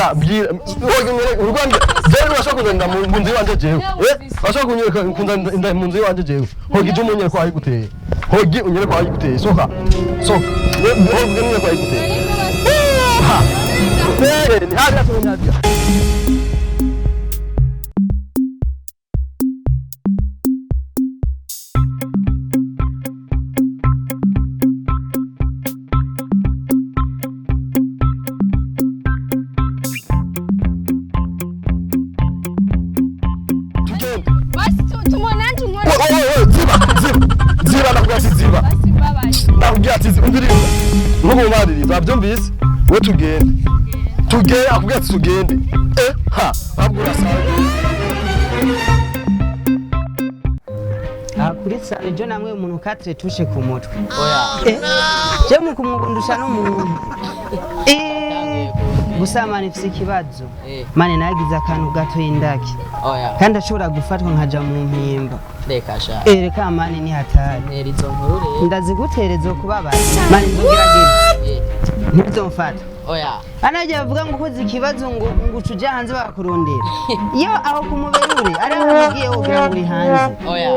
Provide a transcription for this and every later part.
oya bwira urwanda jewe washaka kuzenda mu nzu wanje jewe washaka kunyereka kunza mu nzu wanje jewe hogi je umunyere ko ayiguteye hogi unyere ko ayiguteye soka hogi unyere ko ayiguteye ha ni hadi tunyabya Nuko mariri bavyumvise we tugende akubwira tugende ha abura sawa kuri sare jo namwe umuntu katre tushe ku mutwe oya je mu kumugundusha no muntu gusa mani fisi kibazo mani nagize akantu gato indaki oya kandi ashobora gufatwa nkaja mu mpimba reka sha reka mani ni hatari rizo nkuru ndazigutereza kubabara mani ndogerageza ntizomfata oya anaje bavuga ngo ukoze ikibazo ngo ucuja hanze bakurondera iyo aho kumuberure ari amugiye wogira ngo uri hanze oya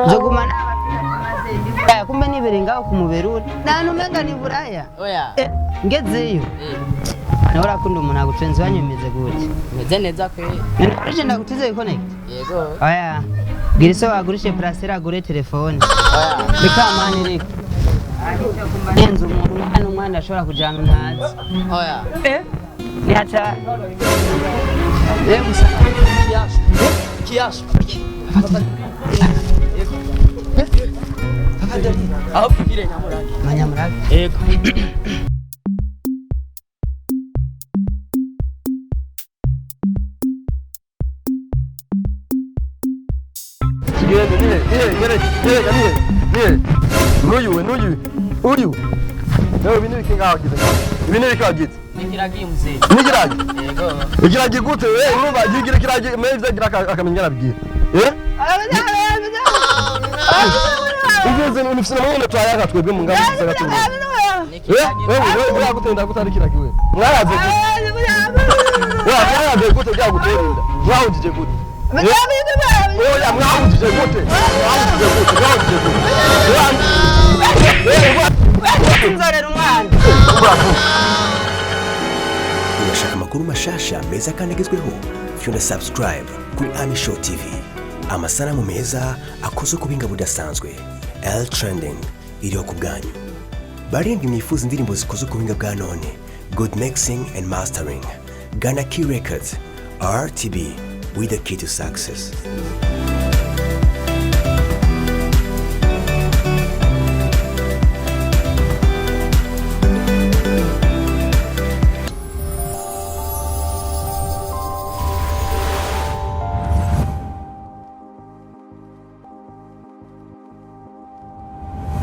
nzoguma n'abati kumbe nibere ngaho kumuberure nanu menga ni buraya oya ngezeyo Nora kundo umuntu agutwenze wanyemeze gute meze neza kwe nje ndagutize connect yego oya giriso wagurishe placer agure telefone oya bikamani riko yenzo umuntu hano umwana ashobora kujana ntazi oya ni hata gusa kiyash aho kugire nyamurage yego Uyu nawe bintu bikingagize ibintu bikagize nikiragi muzee nikiragi yego ikiragi gute urumva yigira kiragi meze gira akamenya nabwiye Ugeze unifisana mwana twayaka twebwe mu ngabo z'agatungo wewe gutenda gutari kiragi we mwaraze mwaraze gute bya gutenda mwahujije gute oya mwahujije gute urashaka amakuru mashasha meza kandi agezweho fyunda subscribe kuri Ami Show TV amasanamu meza akozwe ku binga budasanzwe L Trending iriho ku bwanyu barindwi mwifuza indirimbo zikozwe ku binga bwa none good mixing and mastering Ghana Key Records RTB with the key to success.